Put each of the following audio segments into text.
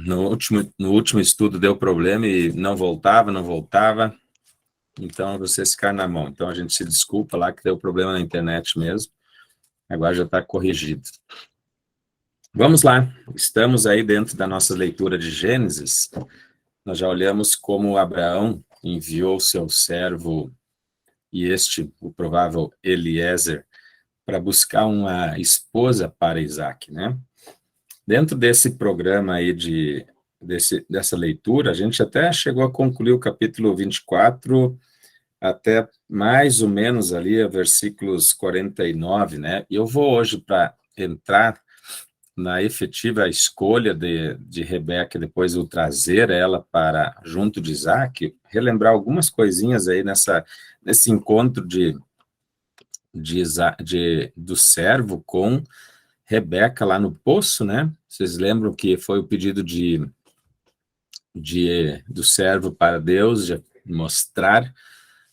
No último estudo deu problema e não voltava. Então, vocês ficaram na mão. Então, a gente se desculpa lá que deu problema na internet mesmo. Agora já está corrigido. Vamos lá. Estamos aí dentro da nossa leitura de Gênesis. Nós já olhamos como Abraão enviou seu servo e o provável Eliezer, para buscar uma esposa para Isaac, né? Dentro desse programa aí dessa leitura, a gente até chegou a concluir o capítulo 24, até mais ou menos ali, versículos 49, né? E eu vou hoje para entrar na efetiva escolha de Rebeca, depois o trazer ela para junto de Isaac, relembrar algumas coisinhas aí nesse encontro do servo com Rebeca lá no poço, né? Vocês lembram que foi o pedido do servo para Deus de mostrar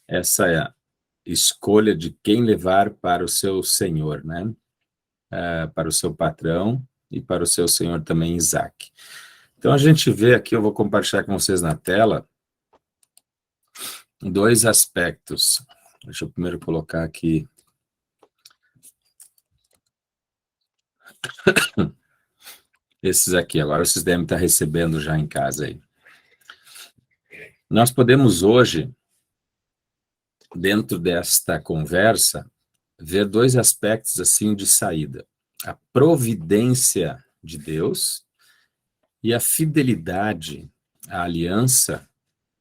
essa escolha de quem levar para o seu senhor, né? Para o seu patrão e para o seu senhor também, Isaac. Então, a gente vê aqui, eu vou compartilhar com vocês na tela, dois aspectos. Deixa eu primeiro colocar aqui. Esses aqui, agora vocês devem estar recebendo já em casa aí. Nós podemos hoje, dentro desta conversa, ver dois aspectos assim de saída. A providência de Deus e a fidelidade, a aliança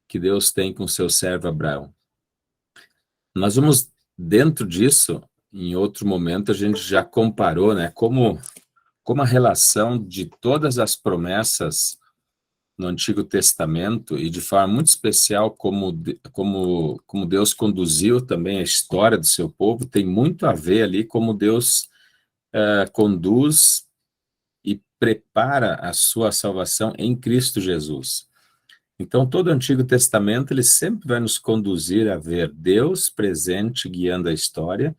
que Deus tem com seu servo Abraão. Nós vamos, dentro disso, em outro momento, a gente já comparou, né, como a relação de todas as promessas no Antigo Testamento, e de forma muito especial como Deus conduziu também a história do seu povo, tem muito a ver ali como Deus conduz e prepara a sua salvação em Cristo Jesus. Então, todo o Antigo Testamento, ele sempre vai nos conduzir a ver Deus presente, guiando a história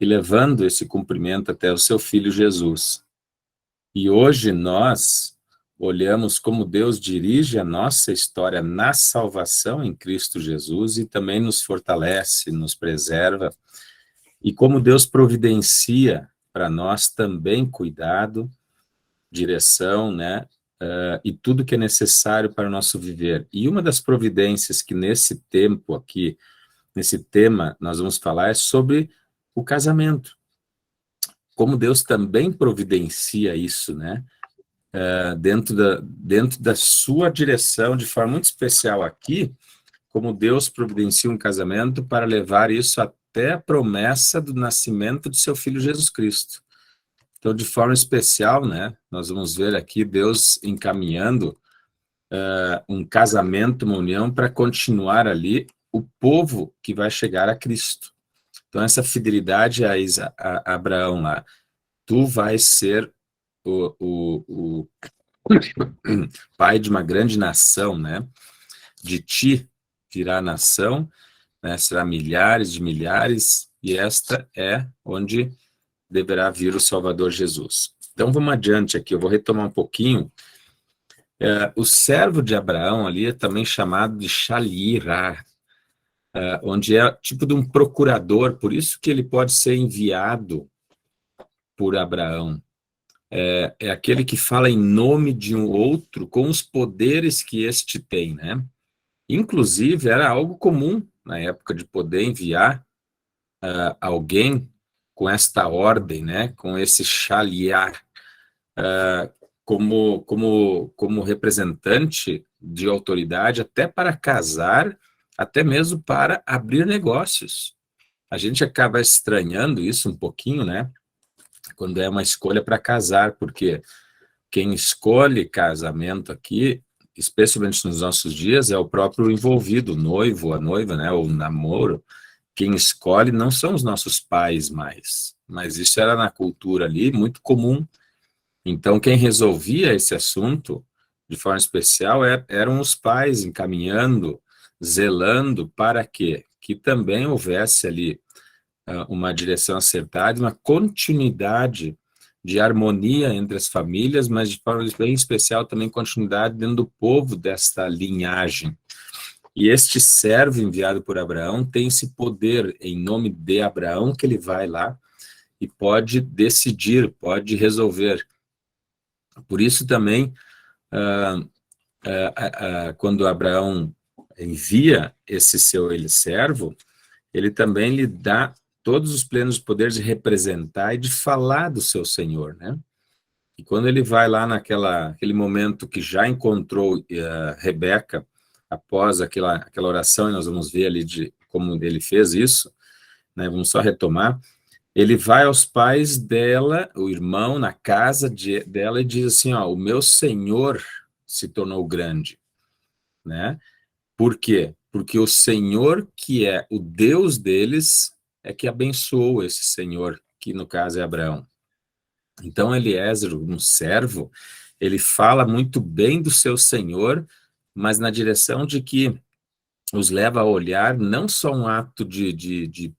e levando esse cumprimento até o seu Filho Jesus. E hoje nós olhamos como Deus dirige a nossa história na salvação em Cristo Jesus e também nos fortalece, nos preserva, e como Deus providencia para nós também cuidado, direção, né? E tudo que é necessário para o nosso viver. E uma das providências que nesse tempo aqui, nesse tema, nós vamos falar é sobre o casamento. Como Deus também providencia isso, né? Dentro da sua direção, de forma muito especial aqui, como Deus providencia um casamento para levar isso até a promessa do nascimento de seu Filho Jesus Cristo. Então, de forma especial, né, nós vamos ver aqui Deus encaminhando um casamento, uma união, para continuar ali o povo que vai chegar a Cristo. Então, essa fidelidade a Abraão lá, tu vais ser o pai de uma grande nação, né? De ti virá a nação, né? Será milhares de milhares, e esta é onde deverá vir o Salvador Jesus. Então, vamos adiante aqui, eu vou retomar um pouquinho. O servo de Abraão ali é também chamado de Shalirá, onde é tipo de um procurador, por isso que ele pode ser enviado por Abraão. É aquele que fala em nome de um outro, com os poderes que este tem, né? Inclusive, era algo comum na época de poder enviar alguém com esta ordem, né? Com esse Shaliar, como representante de autoridade, até para casar, até mesmo para abrir negócios. A gente acaba estranhando isso um pouquinho, né? Quando é uma escolha para casar, porque quem escolhe casamento aqui, especialmente nos nossos dias, é o próprio envolvido, o noivo, a noiva, né? O namoro. Quem escolhe não são os nossos pais mais, mas isso era na cultura ali muito comum. Então, quem resolvia esse assunto, de forma especial, eram os pais encaminhando, zelando para quê? Que também houvesse ali uma direção acertada, uma continuidade de harmonia entre as famílias, mas de forma bem especial também continuidade dentro do povo desta linhagem. E este servo enviado por Abraão tem esse poder em nome de Abraão, que ele vai lá e pode decidir, pode resolver. Por isso também, quando Abraão envia esse seu servo, ele também lhe dá todos os plenos poderes de representar e de falar do seu Senhor, né? E quando ele vai lá naquele momento que já encontrou Rebeca, após aquela oração, e nós vamos ver ali de como ele fez isso, né? Vamos só retomar. Ele vai aos pais dela, o irmão, na casa dela, e diz assim, ó, o meu Senhor se tornou grande, né? Por quê? Porque o Senhor, que é o Deus deles, é que abençoou esse Senhor, que no caso é Abraão. Então, Eliezer, um servo, ele fala muito bem do seu Senhor, mas na direção de que os leva a olhar não só um ato de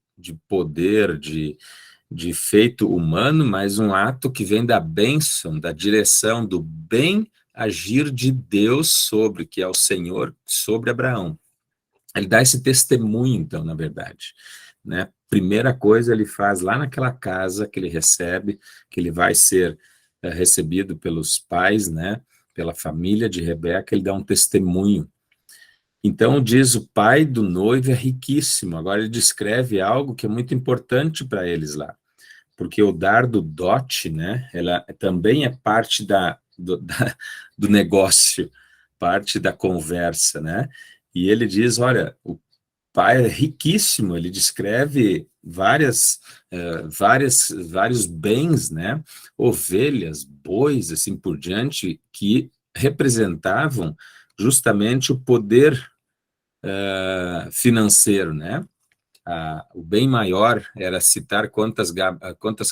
poder, de feito humano, mas um ato que vem da bênção, da direção, do bem agir de Deus sobre, que é o Senhor, sobre Abraão. Ele dá esse testemunho, então, na verdade, né? Primeira coisa ele faz lá naquela casa que ele recebe, que ele vai ser recebido pelos pais, né? Pela família de Rebeca, ele dá um testemunho. Então, diz, o pai do noivo é riquíssimo. Agora ele descreve algo que é muito importante para eles lá, porque o dar do dote, né? Ela também é parte do negócio, parte da conversa, né? E ele diz, olha, o pai é riquíssimo, ele descreve vários bens, né? Ovelhas, bois, assim por diante, que representavam justamente o poder financeiro, né? O bem maior era citar quantas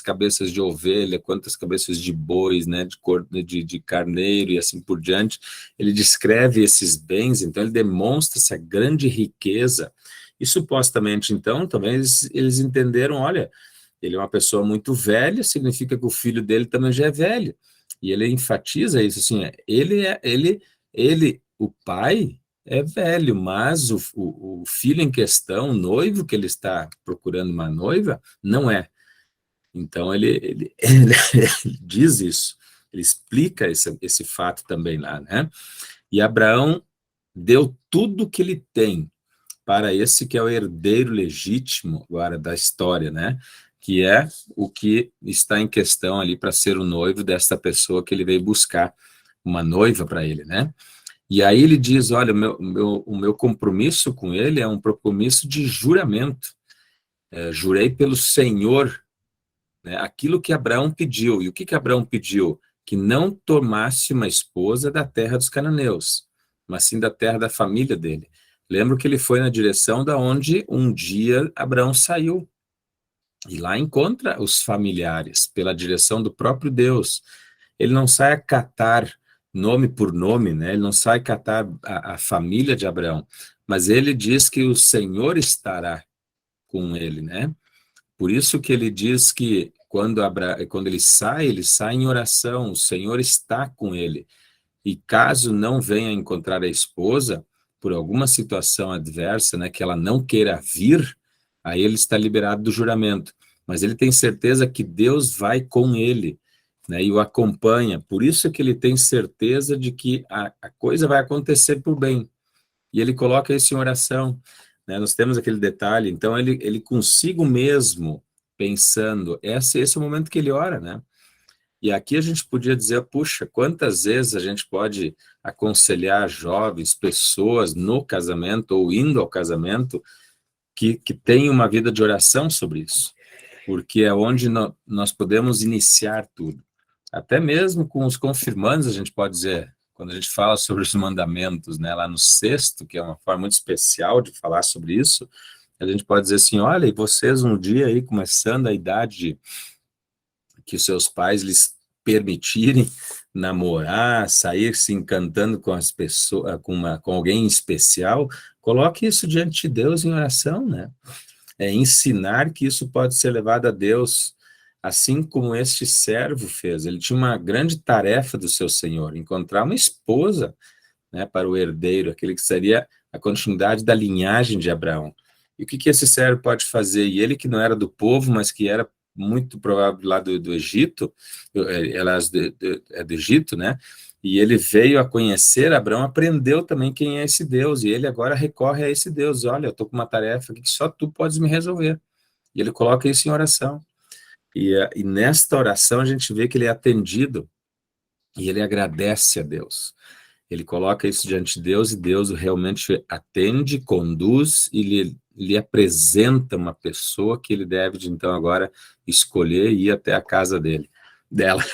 cabeças de ovelha, quantas cabeças de bois, né, de carneiro e assim por diante. Ele descreve esses bens, então ele demonstra essa grande riqueza. E supostamente, então, também eles entenderam, olha, ele é uma pessoa muito velha, significa que o filho dele também já é velho. E ele enfatiza isso, assim, o pai é velho, mas o filho em questão, o noivo que ele está procurando uma noiva, não é. Então ele diz isso, ele explica esse fato também lá, né? E Abraão deu tudo que ele tem para esse que é o herdeiro legítimo agora da história, né? Que é o que está em questão ali para ser o noivo desta pessoa que ele veio buscar, uma noiva para ele, né? E aí ele diz, olha, o meu compromisso com ele é um compromisso de juramento. Jurei pelo Senhor, né, aquilo que Abraão pediu. E o que Abraão pediu? Que não tomasse uma esposa da terra dos cananeus, mas sim da terra da família dele. Lembro que ele foi na direção da onde um dia Abraão saiu. E lá encontra os familiares, pela direção do próprio Deus. Ele não sai a catar nome por nome, né? Ele não sai a catar a família de Abraão, mas ele diz que o Senhor estará com ele, né? Por isso que ele diz que quando ele sai em oração, o Senhor está com ele. E caso não venha encontrar a esposa, por alguma situação adversa, né, que ela não queira vir, aí ele está liberado do juramento. Mas ele tem certeza que Deus vai com ele, né, e o acompanha. Por isso que ele tem certeza de que a coisa vai acontecer por bem. E ele coloca isso em oração, né? Nós temos aquele detalhe, então ele consigo mesmo, pensando, esse é o momento que ele ora, né? E aqui a gente podia dizer, puxa, quantas vezes a gente pode aconselhar jovens, pessoas no casamento ou indo ao casamento, que têm uma vida de oração sobre isso, porque é onde nós podemos iniciar tudo. Até mesmo com os confirmandos, a gente pode dizer, quando a gente fala sobre os mandamentos, né, lá no sexto, que é uma forma muito especial de falar sobre isso, a gente pode dizer assim, olha, e vocês um dia aí, começando a idade que os seus pais lhes permitirem namorar, sair se encantando com as pessoas, com alguém especial, coloque isso diante de Deus em oração, né? Ensinar que isso pode ser levado a Deus, assim como este servo fez. Ele tinha uma grande tarefa do seu senhor, encontrar uma esposa, né, para o herdeiro, aquele que seria a continuidade da linhagem de Abraão. E o que esse servo pode fazer? E ele que não era do povo, mas que era muito provável lá do Egito, aliás, do Egito, né? E ele veio a conhecer Abraão, aprendeu também quem é esse Deus, e ele agora recorre a esse Deus. Olha, eu estou com uma tarefa aqui que só tu podes me resolver. E ele coloca isso em oração. E nesta oração a gente vê que ele é atendido e ele agradece a Deus. Ele coloca isso diante de Deus e Deus realmente atende, conduz e lhe apresenta uma pessoa que ele deve, de então, agora escolher e ir até a casa dela.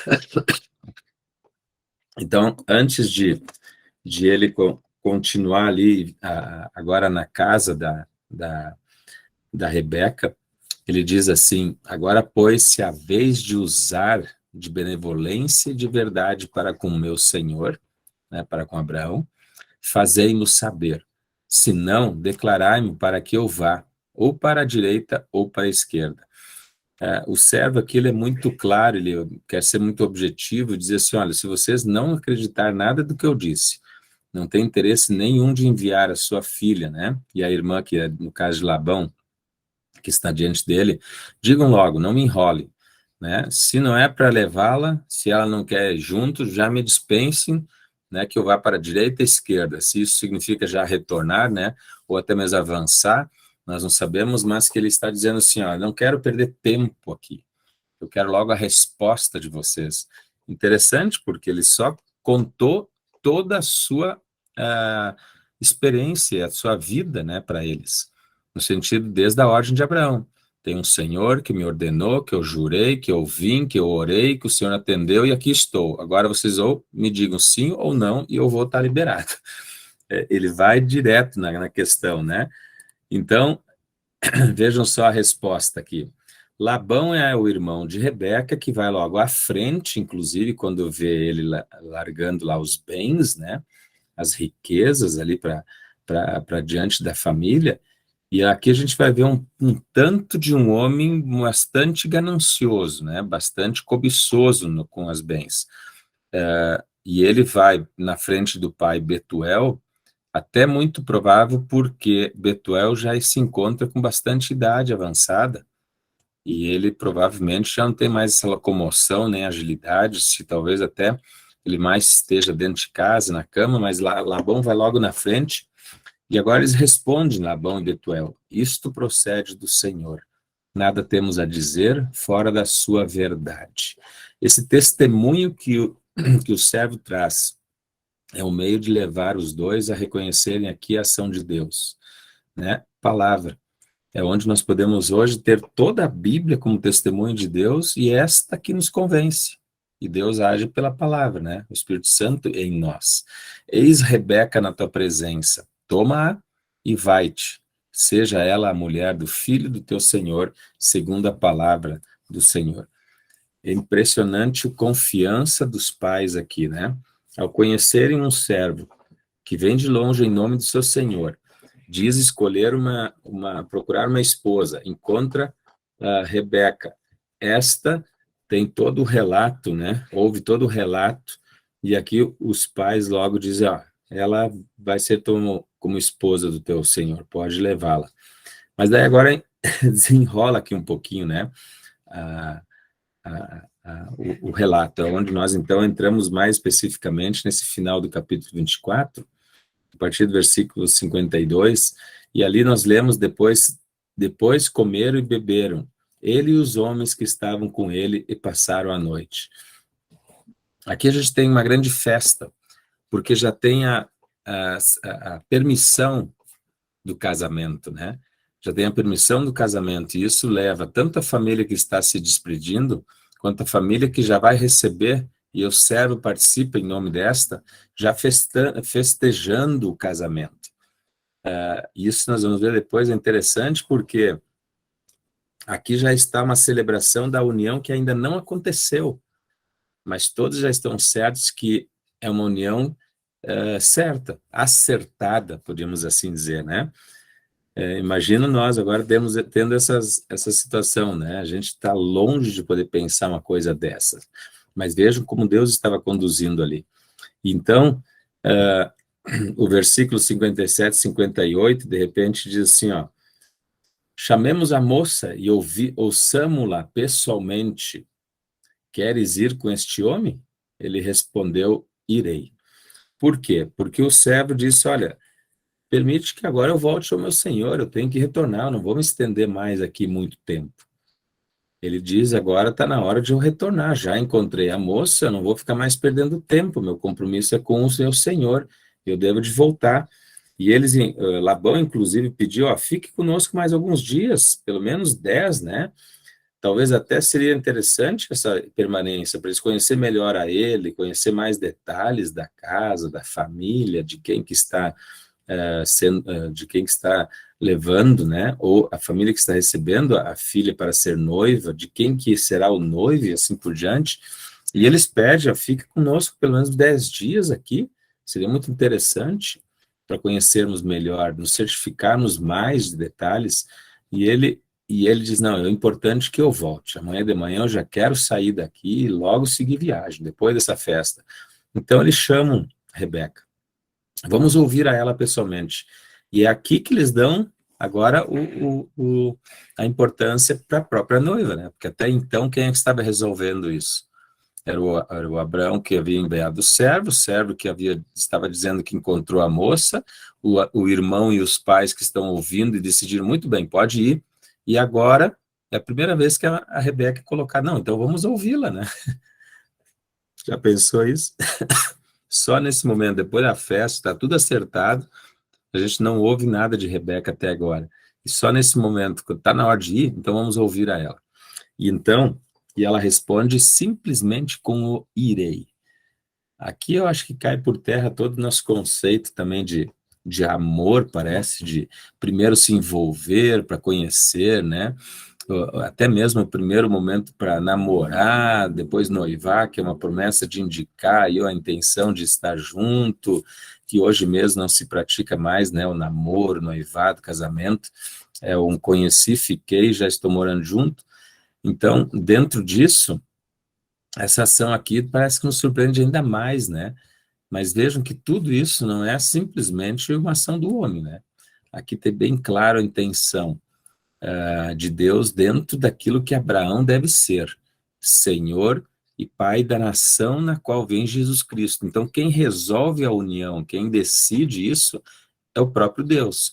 Então, antes de ele continuar ali, agora na casa da Rebeca, ele diz assim: agora, pois, se a vez de usar de benevolência e de verdade para com o meu senhor, né, para com Abraão, fazei-mo saber. Se não, declarai-me para que eu vá, ou para a direita ou para a esquerda. O servo aqui ele é muito claro, ele quer ser muito objetivo, dizer assim: olha, se vocês não acreditar nada do que eu disse, não tem interesse nenhum de enviar a sua filha, né? E a irmã, que é no caso de Labão, que está diante dele, digam logo, não me enrole, né? Se não é para levá-la, se ela não quer ir junto, já me dispensem, né, que eu vá para a direita e esquerda. Se isso significa já retornar, né, ou até mesmo avançar, nós não sabemos, mas que ele está dizendo assim: ó, não quero perder tempo aqui, eu quero logo a resposta de vocês. Interessante, porque ele só contou toda a sua experiência, a sua vida, né, para eles, no sentido desde a ordem de Abraão. Tem um Senhor que me ordenou, que eu jurei, que eu vim, que eu orei, que o Senhor atendeu e aqui estou. Agora vocês ou me digam sim ou não e eu vou estar liberado. Ele vai direto na questão, né? Então, vejam só a resposta aqui. Labão é o irmão de Rebeca, que vai logo à frente, inclusive, quando vê ele largando lá os bens, né? As riquezas ali para diante da família. E aqui a gente vai ver um tanto de um homem bastante ganancioso, né? Bastante cobiçoso com as bens. E ele vai na frente do pai Betuel, até muito provável porque Betuel já se encontra com bastante idade avançada, e ele provavelmente já não tem mais essa locomoção, nem agilidade, se talvez até ele mais esteja dentro de casa, na cama, mas Labão vai logo na frente. E agora eles respondem, Labão e Betuel: isto procede do Senhor. Nada temos a dizer fora da sua verdade. Esse testemunho que o servo traz é um meio de levar os dois a reconhecerem aqui a ação de Deus, né? Palavra. É onde nós podemos hoje ter toda a Bíblia como testemunho de Deus e esta que nos convence. E Deus age pela palavra, né? O Espírito Santo em nós. Eis Rebeca na tua presença. Toma-a e vai-te. Seja ela a mulher do filho do teu Senhor, segundo a palavra do Senhor. É impressionante a confiança dos pais aqui, né? Ao conhecerem um servo que vem de longe em nome do seu Senhor, diz escolher procurar uma esposa, encontra a Rebeca. Esta tem todo o relato, né? Houve todo o relato, e aqui os pais logo dizem: ó, ela vai ser como esposa do teu Senhor, pode levá-la. Mas daí agora desenrola aqui um pouquinho, né? O relato, onde nós então entramos mais especificamente nesse final do capítulo 24, a partir do versículo 52, e ali nós lemos depois comeram e beberam, ele e os homens que estavam com ele e passaram a noite. Aqui a gente tem uma grande festa, porque já tem a permissão do casamento, né? Já tem a permissão do casamento, e isso leva tanto a família que está se despedindo, quanto a família que já vai receber, e o servo participa em nome desta, já festejando o casamento. Isso nós vamos ver depois, é interessante porque aqui já está uma celebração da união que ainda não aconteceu, mas todos já estão certos que é uma união certa, acertada, podemos assim dizer, né? Imagina nós agora tendo essa situação, né? A gente está longe de poder pensar uma coisa dessas. Mas vejam como Deus estava conduzindo ali. Então, o versículo 57, 58, de repente diz assim, ó, chamemos a moça e ouçamo-la pessoalmente. Queres ir com este homem? Ele respondeu, irei. Por quê? Porque o servo disse, olha, permite que agora eu volte ao meu senhor, eu tenho que retornar, eu não vou me estender mais aqui muito tempo. Ele diz, agora está na hora de eu retornar, já encontrei a moça, eu não vou ficar mais perdendo tempo, meu compromisso é com o meu senhor, eu devo de voltar. E Labão, inclusive, pediu, ó, fique conosco mais alguns dias, pelo menos 10, né? Talvez até seria interessante essa permanência, para eles conhecer melhor a ele, conhecer mais detalhes da casa, da família, de quem que está de quem que está levando, né, ou a família que está recebendo a filha para ser noiva, de quem que será o noivo e assim por diante. E eles pedem, fica conosco pelo menos 10 dias aqui, seria muito interessante para conhecermos melhor, nos certificarmos mais de detalhes. E ele diz, não, é importante que eu volte, amanhã de manhã eu já quero sair daqui e logo seguir viagem, depois dessa festa. Então eles chamam Rebeca. Vamos ouvir a ela pessoalmente. E é aqui que eles dão agora a importância para a própria noiva, né? Porque até então quem é que estava resolvendo isso? Era o Abraão que havia enviado o servo que estava dizendo que encontrou a moça, o irmão e os pais que estão ouvindo e decidiram, muito bem, pode ir. E agora é a primeira vez que a Rebeca é colocada, não, então vamos ouvi-la, né? Já pensou isso? Só nesse momento, depois da festa, está tudo acertado, a gente não ouve nada de Rebeca até agora. E só nesse momento, quando está na hora de ir, então vamos ouvir a ela. E ela responde simplesmente com o irei. Aqui eu acho que cai por terra todo o nosso conceito também de amor, parece, de primeiro se envolver para conhecer, né? Até mesmo o primeiro momento para namorar, depois noivar, que é uma promessa de indicar aí a intenção de estar junto, que hoje mesmo não se pratica mais, né? O namoro, noivado, casamento, é um conheci, fiquei, já estou morando junto. Então, dentro disso, essa ação aqui parece que nos surpreende ainda mais, né? Mas vejam que tudo isso não é simplesmente uma ação do homem, né? Aqui tem bem claro a intenção de Deus dentro daquilo que Abraão deve ser, Senhor e Pai da nação na qual vem Jesus Cristo. Então, quem resolve a união, quem decide isso, é o próprio Deus.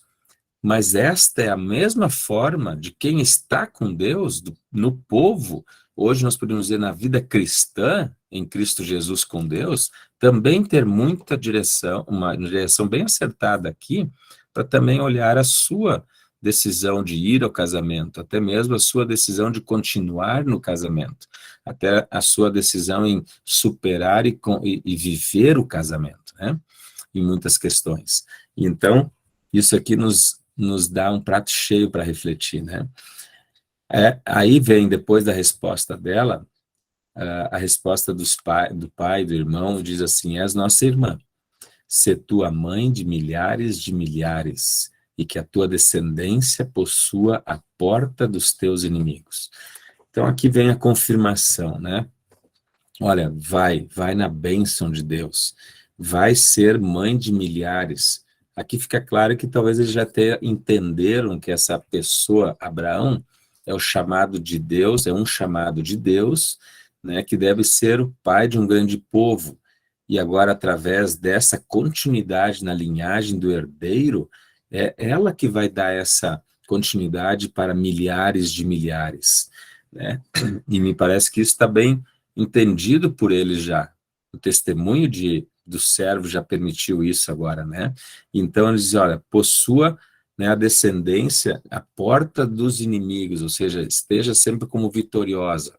Mas esta é a mesma forma de quem está com Deus, no povo, hoje nós podemos dizer na vida cristã, em Cristo Jesus com Deus, também ter muita direção, uma direção bem acertada aqui, para também olhar a sua decisão de ir ao casamento, até mesmo a sua decisão de continuar no casamento, até a sua decisão em superar e viver o casamento, né? Em muitas questões. Então, isso aqui nos dá um prato cheio para refletir, né? Aí vem, depois da resposta dela, a resposta do pai, do irmão, diz assim, és nossa irmã, sê tua mãe de milhares, e que a tua descendência possua a porta dos teus inimigos. Então aqui vem a confirmação, né? Olha, vai na bênção de Deus, vai ser mãe de milhares. Aqui fica claro que talvez eles já até entenderam que essa pessoa, Abraão, é o chamado de Deus, é um chamado de Deus, né, que deve ser o pai de um grande povo. E agora, através dessa continuidade na linhagem do herdeiro, é ela que vai dar essa continuidade para milhares de milhares, né? E me parece que isso está bem entendido por eles já. O testemunho do servo já permitiu isso agora, né? Então eles dizem, olha, possua, né, a descendência, a porta dos inimigos, ou seja, esteja sempre como vitoriosa,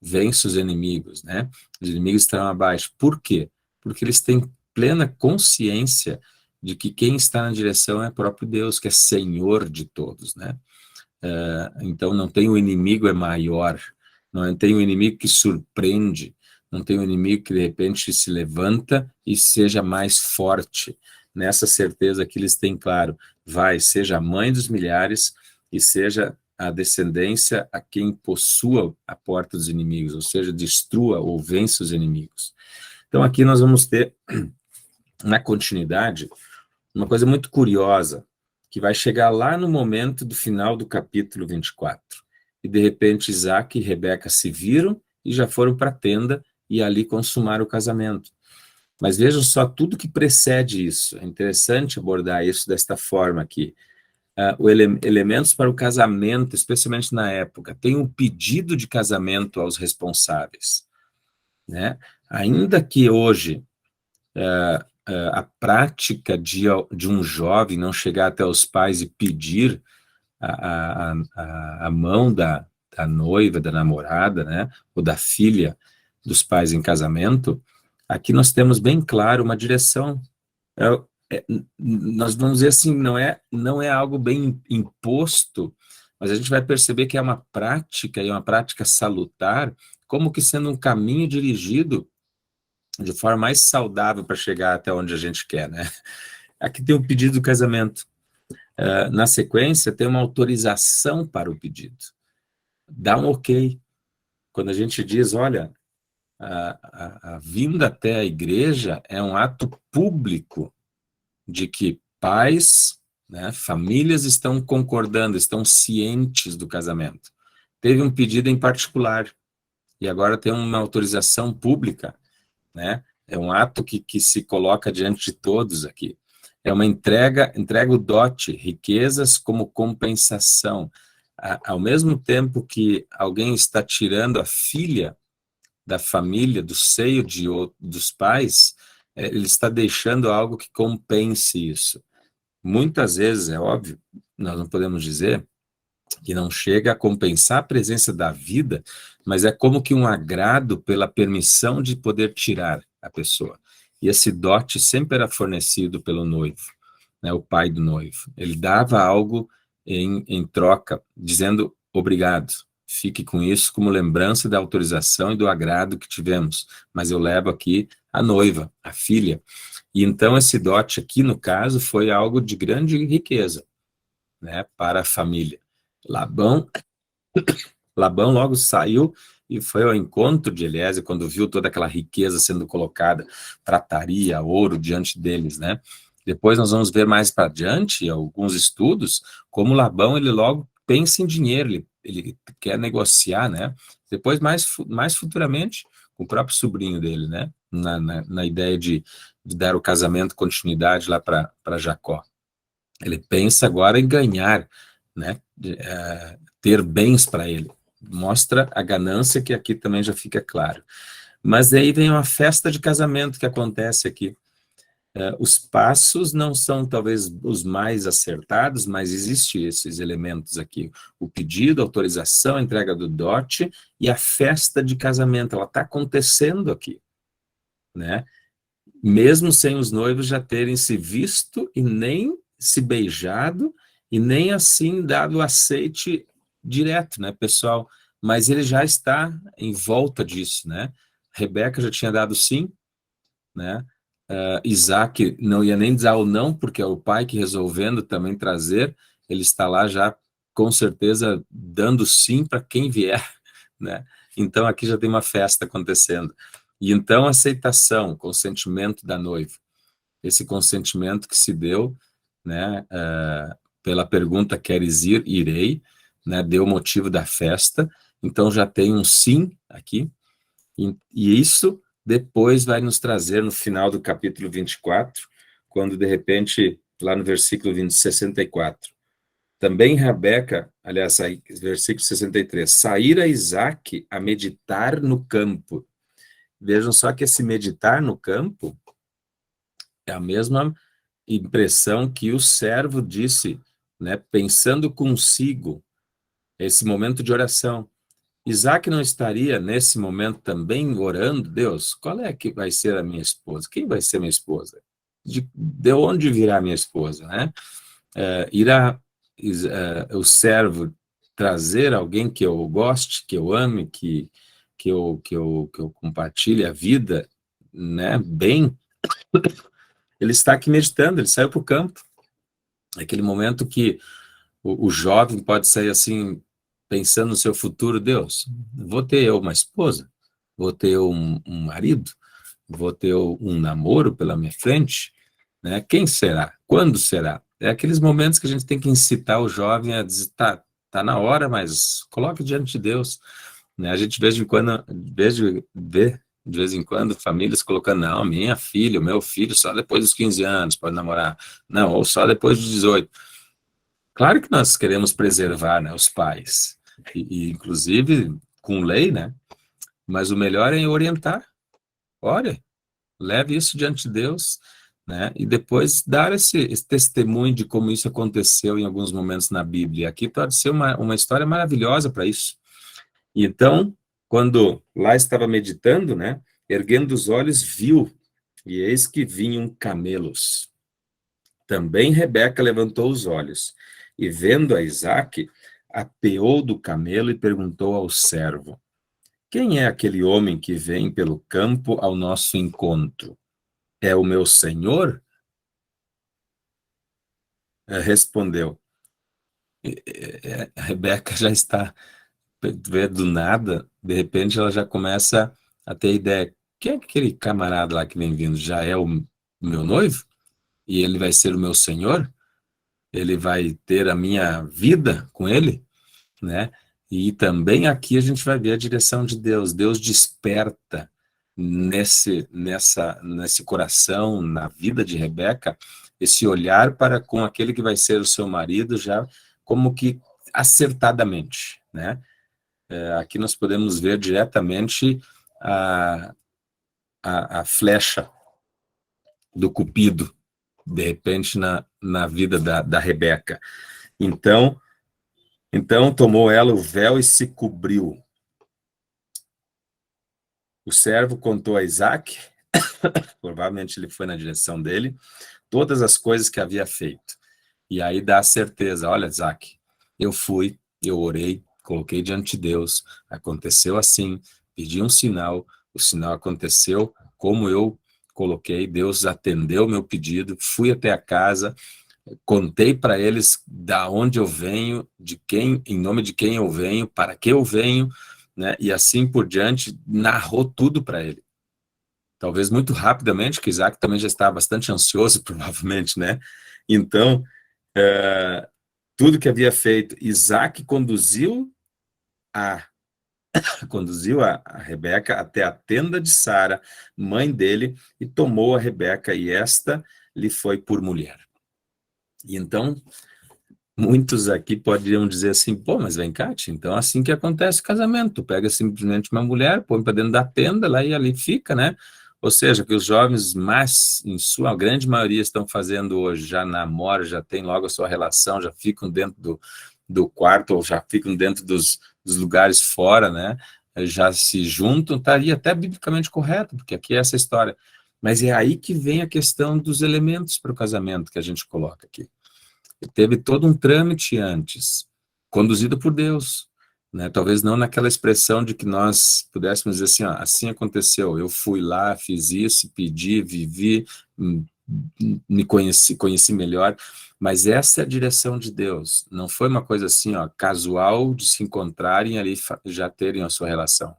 vence os inimigos, né? Os inimigos estarão abaixo. Por quê? Porque eles têm plena consciência de que quem está na direção é o próprio Deus, que é Senhor de todos, né? Então não tem o inimigo é maior, não tem um inimigo que surpreende, não tem um inimigo que de repente se levanta e seja mais forte. nessa certeza que eles têm claro, seja a mãe dos milhares e seja a descendência a quem possua a porta dos inimigos, ou seja, destrua ou vence os inimigos. Então aqui nós vamos ter, na continuidade, uma coisa muito curiosa, que vai chegar lá no momento do final do capítulo 24. E de repente Isaac e Rebeca se viram e já foram para a tenda e ali consumaram o casamento. Mas vejam só tudo que precede isso. É interessante abordar isso desta forma aqui. Elementos para o casamento, especialmente na época, tem um pedido de casamento aos responsáveis, né? Ainda que hoje a prática de um jovem não chegar até os pais e pedir a mão da noiva, da namorada, né, ou da filha dos pais em casamento, aqui nós temos bem claro uma direção. Nós vamos dizer assim, não é algo bem imposto, mas a gente vai perceber que é uma prática, e uma prática salutar, como que sendo um caminho dirigido de forma mais saudável para chegar até onde a gente quer, né? Aqui tem o pedido do casamento. Na sequência, tem uma autorização para o pedido. Dá um ok. Quando a gente diz, olha, a vinda até a igreja é um ato público de que pais, né, famílias estão concordando, estão cientes do casamento. Teve um pedido em particular, e agora tem uma autorização pública, né? É um ato que se coloca diante de todos aqui. É uma entrega o dote, riquezas como compensação. Ao mesmo tempo que alguém está tirando a filha da família, do seio dos pais, ele está deixando algo que compense isso. Muitas vezes, é óbvio, nós não podemos dizer que não chega a compensar a presença da vida, mas é como que um agrado pela permissão de poder tirar a pessoa. E esse dote sempre era fornecido pelo noivo, né, o pai do noivo. Ele dava algo em troca, dizendo obrigado, fique com isso como lembrança da autorização e do agrado que tivemos, mas eu levo aqui a noiva, a filha. E então esse dote aqui, no caso, foi algo de grande riqueza, né, para a família. Labão logo saiu e foi ao encontro de Eliezer quando viu toda aquela riqueza sendo colocada, prataria, ouro diante deles, né? Depois nós vamos ver mais para adiante, alguns estudos, como Labão, ele logo pensa em dinheiro, ele quer negociar, né? Depois, mais futuramente, com o próprio sobrinho dele, né? Na ideia de dar o casamento, continuidade lá para Jacó. Ele pensa agora em ganhar, né? Ter bens para ele. Mostra a ganância, que aqui também já fica claro. Mas aí vem uma festa de casamento que acontece aqui. Os passos não são talvez os mais acertados, mas existem esses elementos aqui. O pedido, a autorização, a entrega do dote e a festa de casamento. Ela está acontecendo aqui, né? Mesmo sem os noivos já terem se visto e nem se beijado e nem assim dado aceite direto, né, pessoal? Mas ele já está em volta disso, né? Rebeca já tinha dado sim, né? Isaac não ia nem dizer o não, porque é o pai que resolvendo também trazer, ele está lá já com certeza dando sim para quem vier, né? Então aqui já tem uma festa acontecendo. E então aceitação, consentimento da noiva. Esse consentimento que se deu, né, pela pergunta queres ir, irei, né, deu o motivo da festa, então já tem um sim aqui, e isso depois vai nos trazer no final do capítulo 24, quando de repente, lá no versículo 64, também Rebeca, aliás, versículo 63, saíra Isaac a meditar no campo. Vejam só que esse meditar no campo é a mesma impressão que o servo disse, né, pensando consigo, esse momento de oração. Isaac não estaria nesse momento também orando, Deus, qual é que vai ser a minha esposa? Quem vai ser minha esposa? De onde virá minha esposa, né? Irá o servo trazer alguém que eu goste, que eu ame, que eu compartilhe a vida, né, bem? ele está aqui meditando, ele saiu para o campo. Aquele momento que o jovem pode sair assim, pensando no seu futuro. Deus, vou ter eu uma esposa, vou ter um marido, vou ter um namoro pela minha frente, né? Quem será? Quando será? É aqueles momentos que a gente tem que incitar o jovem a dizer, tá na hora, mas coloque diante de Deus, né? A gente de vez em quando, de vez em quando, famílias colocando, não, minha filha, o meu filho, só depois dos 15 anos pode namorar, não, ou só depois dos 18. Claro que nós queremos preservar, né, os pais, inclusive com lei, né? Mas o melhor é orientar. Olha, leve isso diante de Deus, né? E depois dar esse testemunho de como isso aconteceu em alguns momentos na Bíblia. Aqui pode ser uma história maravilhosa para isso. E então, quando lá estava meditando, né? Erguendo os olhos, viu, e eis que vinham camelos. Também Rebeca levantou os olhos, e vendo a Isaque, apeou do camelo e perguntou ao servo: quem é aquele homem que vem pelo campo ao nosso encontro? É o meu senhor? Respondeu. A Rebeca já está, vê, do nada, de repente ela já começa a ter ideia. Quem é aquele camarada lá que vem vindo? Já é o meu noivo? E ele vai ser o meu senhor? Ele vai ter a minha vida com ele? Né? E também aqui a gente vai ver a direção de Deus. Deus desperta nesse coração, na vida de Rebeca, esse olhar para com aquele que vai ser o seu marido, já como que acertadamente, né? Aqui nós podemos ver diretamente a, a flecha do Cupido, de repente, na vida da Rebeca. Então tomou ela o véu e se cobriu. O servo contou a Isaque, provavelmente ele foi na direção dele, todas as coisas que havia feito. E aí dá a certeza, olha, Isaque, eu fui, eu orei, coloquei diante de Deus, aconteceu assim, pedi um sinal, o sinal aconteceu como eu coloquei, Deus atendeu o meu pedido, fui até a casa, contei para eles da onde eu venho, de quem, em nome de quem eu venho, para que eu venho, né? E assim por diante, narrou tudo para ele. Talvez muito rapidamente, que Isaac também já estava bastante ansioso, provavelmente, né? Então, tudo que havia feito, Isaac a, conduziu a Rebeca até a tenda de Sara, mãe dele, e tomou a Rebeca, e esta lhe foi por mulher. E então, muitos aqui poderiam dizer assim, pô, mas vem cá, tia, então assim que acontece o casamento, tu pega simplesmente uma mulher, põe para dentro da tenda lá e ali fica, né? Ou seja, que os jovens, mais em sua grande maioria, estão fazendo hoje, já namoram, já tem logo a sua relação, já ficam dentro do quarto, ou já ficam dentro dos lugares fora, né? Já se juntam, estaria até biblicamente correto, porque aqui é essa história. Mas é aí que vem a questão dos elementos para o casamento que a gente coloca aqui. Teve todo um trâmite antes, conduzido por Deus, né? Talvez não naquela expressão de que nós pudéssemos dizer assim, ó, assim aconteceu, eu fui lá, fiz isso, pedi, vivi, me conheci melhor, mas essa é a direção de Deus, não foi uma coisa assim, ó, casual de se encontrarem ali já terem a sua relação.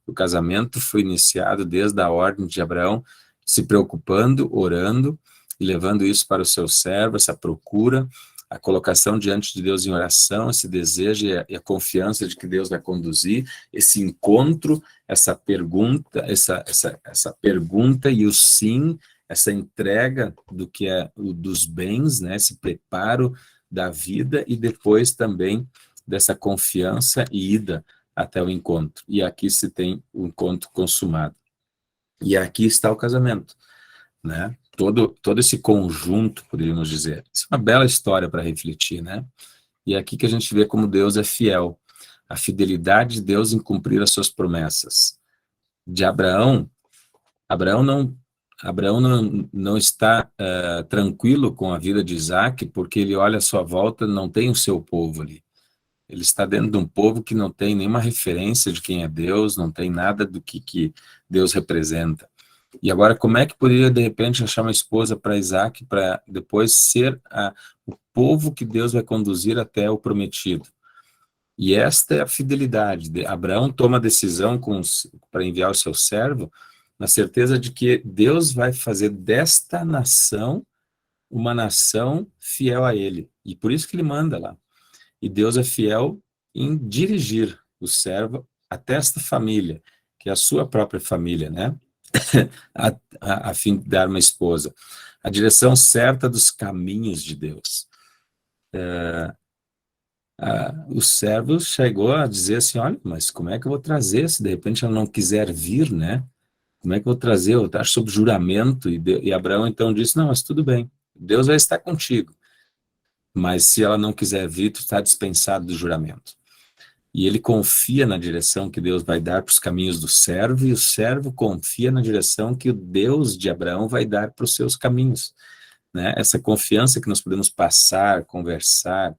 O casamento foi iniciado desde a ordem de Abraão, se preocupando, orando, e levando isso para o seu servo, essa procura, a colocação diante de Deus em oração, esse desejo e a confiança de que Deus vai conduzir, esse encontro, essa pergunta, essa pergunta e o sim, essa entrega do que é dos bens, né, esse preparo da vida e depois também dessa confiança e ida até o encontro. E aqui se tem o encontro consumado. E aqui está o casamento, né? Todo esse conjunto, poderíamos dizer. Isso é uma bela história para refletir, né? E é aqui que a gente vê como Deus é fiel. A fidelidade de Deus em cumprir as suas promessas. De Abraão não está tranquilo com a vida de Isaac, porque ele olha à sua volta, não tem o seu povo ali. Ele está dentro de um povo que não tem nenhuma referência de quem é Deus, não tem nada do que Deus representa. E agora, como é que poderia, de repente, achar uma esposa para Isaac, para depois ser o povo que Deus vai conduzir até o prometido? E esta é a fidelidade. Abraão toma a decisão para enviar o seu servo, na certeza de que Deus vai fazer desta nação uma nação fiel a ele. E por isso que ele manda lá. E Deus é fiel em dirigir o servo até esta família, que é a sua própria família, né? a fim de dar uma esposa. A direção certa dos caminhos de Deus. O servo chegou a dizer assim, olha, mas como é que eu vou trazer se de repente ela não quiser vir, né? Como é que eu vou trazer? Eu acho sob juramento. E Abraão então disse, não, mas tudo bem, Deus vai estar contigo. Mas se ela não quiser vir, tu está dispensado do juramento. E ele confia na direção que Deus vai dar para os caminhos do servo, e o servo confia na direção que o Deus de Abraão vai dar para os seus caminhos, né? Essa confiança que nós podemos passar, conversar,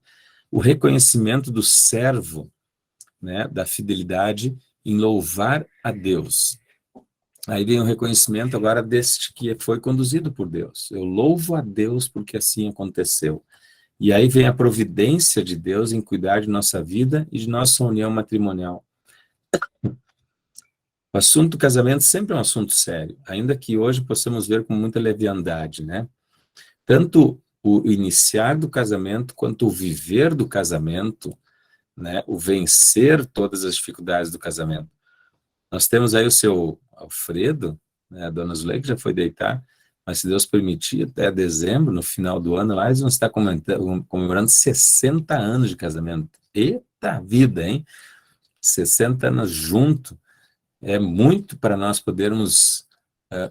o reconhecimento do servo, né, da fidelidade em louvar a Deus. Aí vem o reconhecimento agora deste que foi conduzido por Deus. Eu louvo a Deus porque assim aconteceu. E aí vem a providência de Deus em cuidar de nossa vida e de nossa união matrimonial. O assunto do casamento sempre é um assunto sério, ainda que hoje possamos ver com muita leviandade, né? Tanto o iniciar do casamento, quanto o viver do casamento, né? O vencer todas as dificuldades do casamento. Nós temos aí o seu Alfredo, né? A dona Zulei, que já foi deitar, mas se Deus permitir, até dezembro, no final do ano, lá eles vão estar comemorando 60 anos de casamento. Eita vida, hein? 60 anos junto. É muito para nós podermos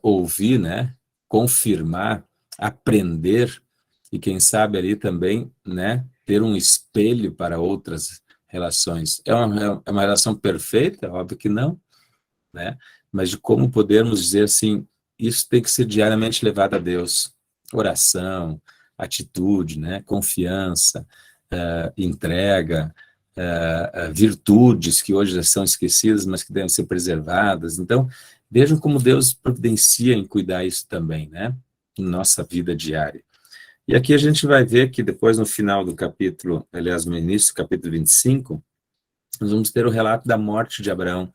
ouvir, né? Confirmar, aprender, e quem sabe ali também, né? Ter um espelho para outras relações. É uma relação perfeita? Óbvio que não, né? Mas de como podermos dizer assim, isso tem que ser diariamente levado a Deus. Oração, atitude, né? Confiança, entrega, virtudes que hoje já são esquecidas, mas que devem ser preservadas. Então, vejam como Deus providencia em cuidar isso também, né? Em nossa vida diária. E aqui a gente vai ver que depois, no final do capítulo, aliás, no início do capítulo 25, nós vamos ter o relato da morte de Abraão.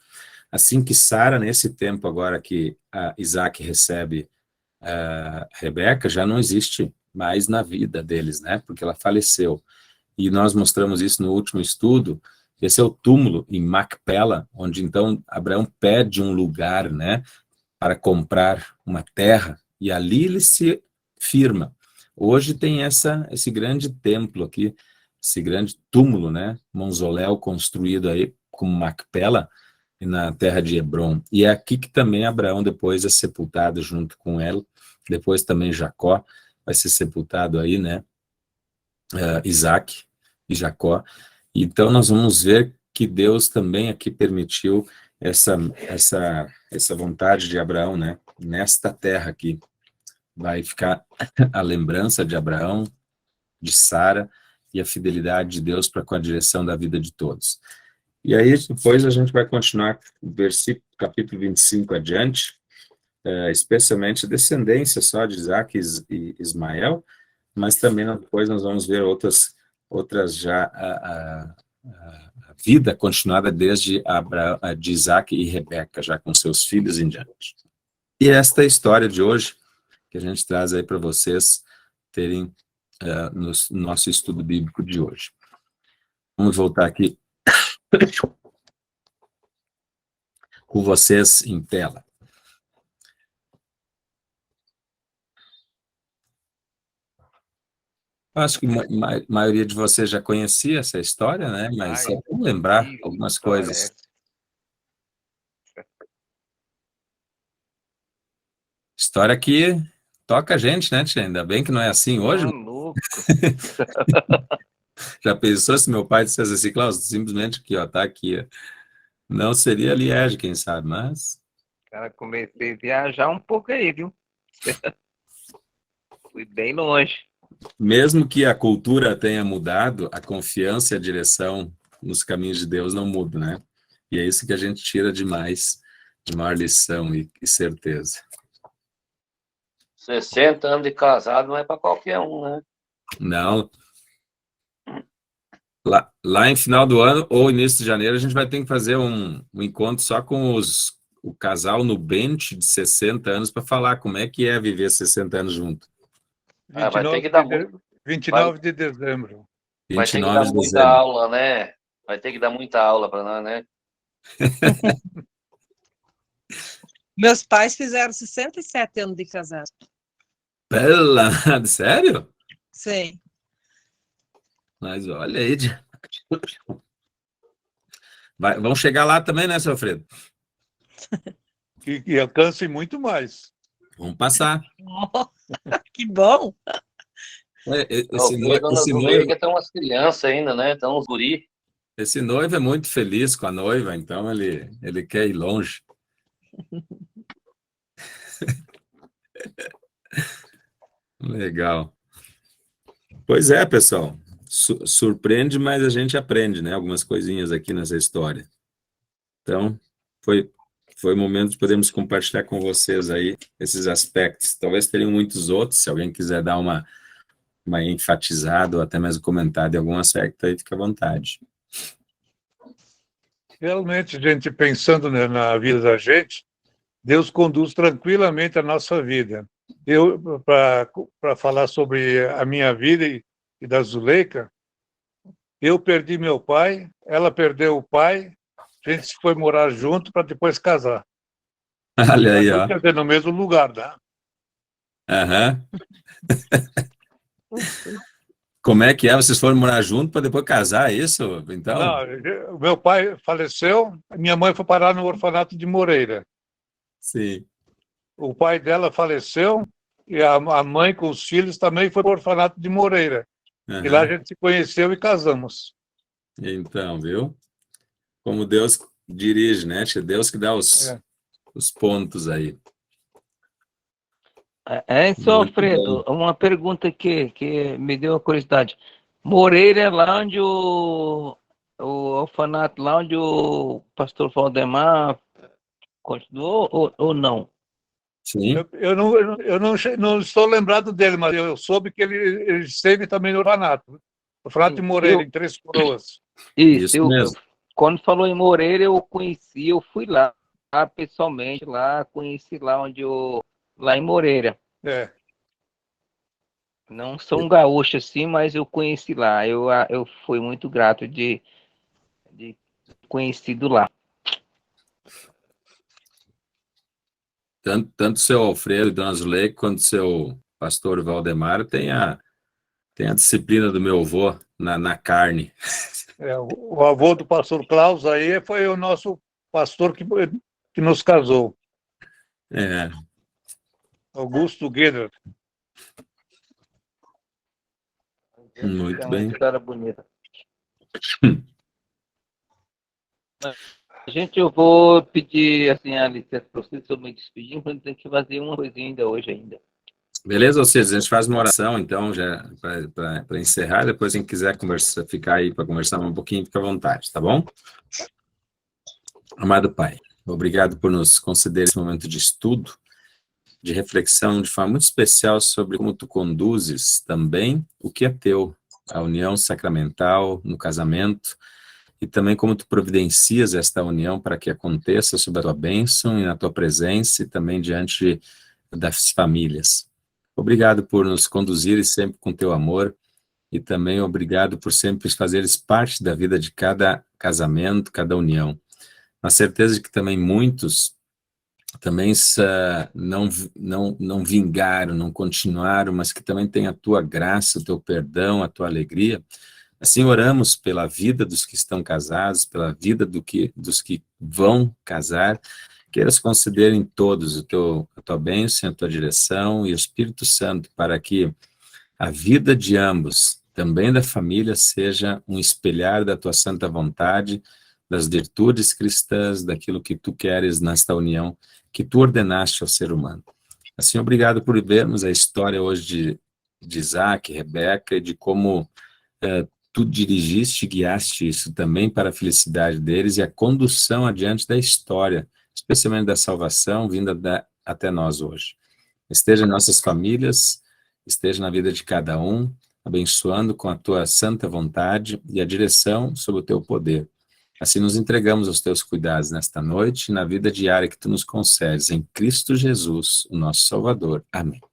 Assim que Sara, nesse tempo agora que Isaac recebe Rebeca, já não existe mais na vida deles, né? Porque ela faleceu. E nós mostramos isso no último estudo. Esse é o túmulo em Macpela, onde então Abraão pede um lugar, né, para comprar uma terra, e ali ele se firma. Hoje tem esse grande templo aqui, esse grande túmulo, né, mausoléu construído aí como Macpela, na terra de Hebrom. E é aqui que também Abraão depois é sepultado junto com ela, depois também Jacó vai ser sepultado aí, né, Isaac e Jacó. Então nós vamos ver que Deus também aqui permitiu essa vontade de Abraão, né, nesta terra aqui. Vai ficar a lembrança de Abraão, de Sara, e a fidelidade de Deus para com a direção da vida de todos. E aí, depois a gente vai continuar versículo, capítulo 25 adiante, especialmente a descendência só de Isaac e Ismael, mas também depois nós vamos ver outras já, a vida continuada desde de Isaac e Rebeca, já com seus filhos em diante. E esta é a história de hoje, que a gente traz aí para vocês terem no nosso estudo bíblico de hoje. Vamos voltar aqui com vocês em tela. Acho que a maioria de vocês já conhecia essa história, né? Mas só vamos lembrar algumas coisas. História que toca a gente, né, tia? Ainda bem que não é assim hoje. Maluco. Já pensou se meu pai dissesse assim, Cláudio, simplesmente aqui, ó, tá aqui. Não seria Liege, quem sabe, mas... Cara, comecei a viajar um pouco aí, viu? Fui bem longe. Mesmo que a cultura tenha mudado, a confiança e a direção nos caminhos de Deus não mudam, né? E é isso que a gente tira de maior lição e certeza. 60 anos de casado não é para qualquer um, né? Não. Lá em final do ano ou início de janeiro, a gente vai ter que fazer um encontro só com o casal no bench de 60 anos para falar como é que é viver 60 anos junto. Vai ter que dar muito. 29 de dezembro. Vai ter que 29 dar de muita dezembro. aula, né? Vai ter que dar muita aula para nós, né? Meus pais fizeram 67 anos de casado. Pela... Sério? Sim. Mas olha aí. Vão chegar lá também, né, seu Alfredo? Que alcance muito mais. Vamos passar. Oh, que bom! Esse Dona noivo, que tem umas crianças ainda, né? Tem uns guri. esse noivo é muito feliz com a noiva, então ele quer ir longe. Legal. Pois é, pessoal. Surpreende, mas a gente aprende, né? Algumas coisinhas aqui nessa história. Então, foi o momento de podermos compartilhar com vocês aí esses aspectos. Talvez teriam muitos outros, se alguém quiser dar uma enfatizada ou até mesmo comentar de algum aspecto aí, fica à vontade. Realmente, gente, pensando na vida da gente, Deus conduz tranquilamente a nossa vida. Eu, para falar sobre a minha vida e da Zuleika, eu perdi meu pai, ela perdeu o pai, a gente foi morar junto para depois casar. Olha aí, ó. Quer dizer, no mesmo lugar, né? Aham. Como é que é? Vocês foram morar junto para depois casar, é isso? Então? Não, meu pai faleceu, minha mãe foi parar no orfanato de Moreira. Sim. O pai dela faleceu e a mãe com os filhos também foi para o orfanato de Moreira. Uhum. E lá a gente se conheceu e casamos. Então, viu? Como Deus dirige, né? É Deus que dá os pontos aí. Isso, Alfredo, uma pergunta que me deu a curiosidade. Moreira é lá onde o orfanato, lá onde o pastor Valdemar continuou ou não? Sim. Eu não estou lembrado dele, mas eu soube que ele esteve também no orfanato. No orfanato de Moreira, em Três Coroas. Isso mesmo. Quando falou em Moreira, eu conheci, eu fui lá pessoalmente, conheci lá lá em Moreira. É. Não sou um gaúcho assim, mas eu conheci lá. Eu fui muito grato de conhecido lá. Tanto seu Alfredo e Dona Zuleika quanto seu pastor Valdemar tem a disciplina do meu avô na carne. O avô do pastor Klaus aí foi o nosso pastor que nos casou. É. Augusto Gueder. Muito bem. Uma história bonita. Eu vou pedir assim, a licença para vocês, estou me despedindo, porque eu tenho que fazer uma coisinha ainda hoje ainda. Beleza, ou seja, a gente faz uma oração, então, já para encerrar, depois quem quiser ficar aí para conversar um pouquinho, fica à vontade, tá bom? Amado Pai, obrigado por nos conceder esse momento de estudo, de reflexão, de forma muito especial sobre como tu conduzes também o que é teu, a união sacramental no casamento, e também como tu providencias esta união para que aconteça sob a tua bênção e na tua presença e também diante das famílias. Obrigado por nos conduzires sempre com teu amor e também obrigado por sempre fazeres parte da vida de cada casamento, cada união. Na certeza de que também muitos também não vingaram, não continuaram, mas que também tem a tua graça, o teu perdão, a tua alegria. Assim oramos pela vida dos que estão casados, pela vida dos que vão casar, queiras conceder em todos a tua bênção, a tua direção e o Espírito Santo, para que a vida de ambos, também da família, seja um espelhar da tua santa vontade, das virtudes cristãs, daquilo que tu queres nesta união, que tu ordenaste ao ser humano. Assim, obrigado por vermos a história hoje de Isaac, Rebeca, e de como tu dirigiste e guiaste isso também para a felicidade deles e a condução adiante da história, especialmente da salvação vinda até nós hoje. esteja em nossas famílias, esteja na vida de cada um, abençoando com a tua santa vontade e a direção sob o teu poder. Assim nos entregamos aos teus cuidados nesta noite e na vida diária que tu nos concedes, em Cristo Jesus, o nosso Salvador. Amém.